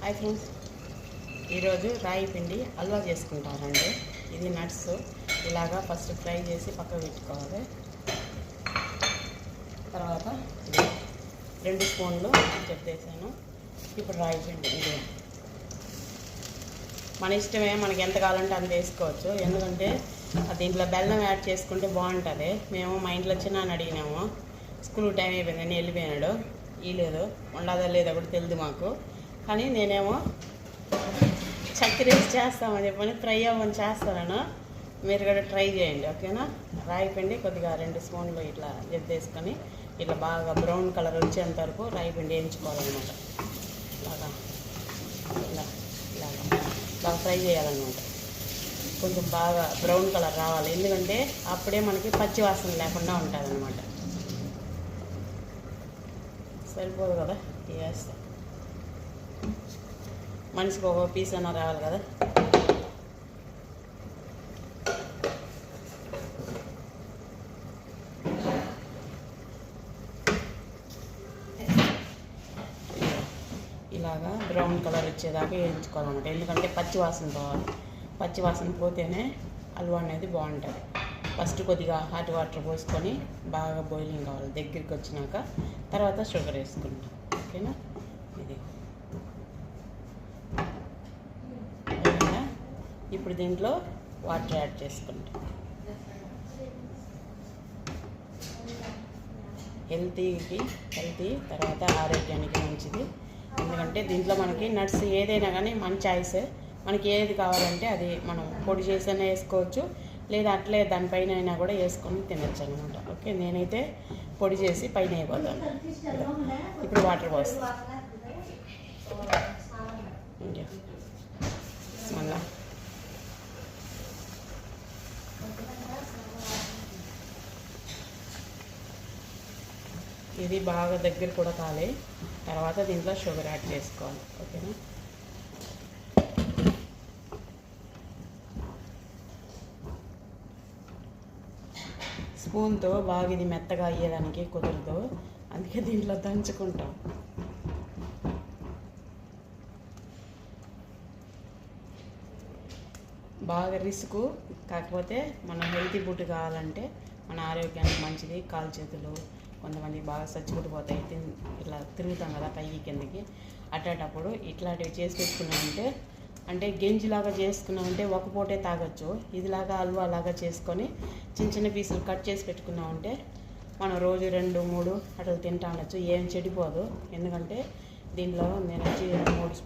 Hi friends, ఈరోజు రాయి పిండి హల్వా చేసుకుంటారండి. ఇది నట్స్ ఇలాగా ఫస్ట్ ఫ్రై చేసి పక్కకు పెట్టుకోవాలి. తర్వాత 2 స్పూన్లు చెప్పేసాను. ఇప్పుడు రాయి పిండి ఇది మన ఇష్టమే, మనకి ఎంత కావాలంటే అంత వేసుకోవచ్చు. ఎందుకంటే దీంట్లో బెల్లం యాడ్ చేసుకుంటే బాగుంటుంది. మేము మా ఇంట్లో చిన్న అడిగినాము, స్కూల్ టైం అయిపోయిందని వెళ్ళిపోయినాడు. లేదు ఉండదా లేదా కూడా తెలియదు మాకు. కానీ నేనేమో చక్కెర వేసి చేస్తామని చెప్పని ఫ్రై అవ్వని చేస్తాను. మీరు కూడా ట్రై చేయండి, ఓకేనా. రాయి పిండి కొద్దిగా 2 స్పూన్లు ఇట్లా జద్దేసుకొని ఇట్లా బాగా బ్రౌన్ కలర్ వచ్చేంత వరకు రాయి పిండి వేయించుకోవాలన్నమాట. ఇలాగా బాగా ఫ్రై చేయాలన్నమాట. కొంచెం బాగా బ్రౌన్ కలర్ రావాలి, ఎందుకంటే అప్పుడే మనకి పచ్చి వాసన లేకుండా ఉంటుంది అన్నమాట. సరిపోదు కదా, వేస్తా మనిషికి ఒక పీస్ అన్న రావాలి కదా. ఇలాగా బ్రౌన్ కలర్ వచ్చేదాకా వేయించుకోవాలన్నమాట. ఎందుకంటే పచ్చి వాసన పోతేనే హల్వా అనేది బాగుంటుంది. ఫస్ట్ కొద్దిగా హాట్ వాటర్ పోసుకొని బాగా బాయిలింగ్ కావాలి. దగ్గరికి వచ్చినాక తర్వాత షుగర్ వేసుకుంటాం, ఓకేనా. ఇది ఇప్పుడు దీంట్లో వాటర్ యాడ్ చేసుకుంటాం. హెల్తీ తర్వాత ఆరోగ్యానికి మంచిది. ఎందుకంటే దీంట్లో మనకి నట్స్ ఏదైనా కానీ మన చాయిస్, మనకి ఏది కావాలంటే అది మనం పొడి చేసైనా వేసుకోవచ్చు, లేదా అట్లే దానిపైన అయినా కూడా వేసుకొని తినచ్చు అనమాట. ఓకే, నేనైతే పొడి చేసి పైన వేయబోతాను. ఇప్పుడు వాటర్ పోస్తాను. మళ్ళా ఇది బాగా దగ్గర కూడా కాలే. తర్వాత దీంట్లో షుగర్ యాడ్ చేసుకోవాలి, ఓకేనా. స్పూన్తో బాగా ఇది మెత్తగా అయ్యేదానికి కుదరదు, అందుకే దీంట్లో దంచుకుంటాం. బాగా రిస్క్, కాకపోతే మనం హెల్తీ ఫుడ్ కావాలంటే మన ఆరోగ్యానికి మంచిది. కాలు చేతులు కొంతమంది బాగా చచ్చిపుట్టిపోతాయి, ఇట్లా తిరుగుతాం కదా పైకి కిందకి. అట్టేటప్పుడు ఇట్లాంటివి చేసి పెట్టుకున్నామంటే, అంటే గెంజిలాగా చేసుకున్నామంటే ఒక పూటే తాగొచ్చు. ఇదిలాగా హల్వా లాగా చేసుకొని చిన్న పీసులు కట్ చేసి పెట్టుకున్నామంటే మనం రోజు 2-3 అట్లా తింటా ఉండొచ్చు, ఏం చెడిపోదు. ఎందుకంటే దీంట్లో నేను వచ్చి 3 స్పూన్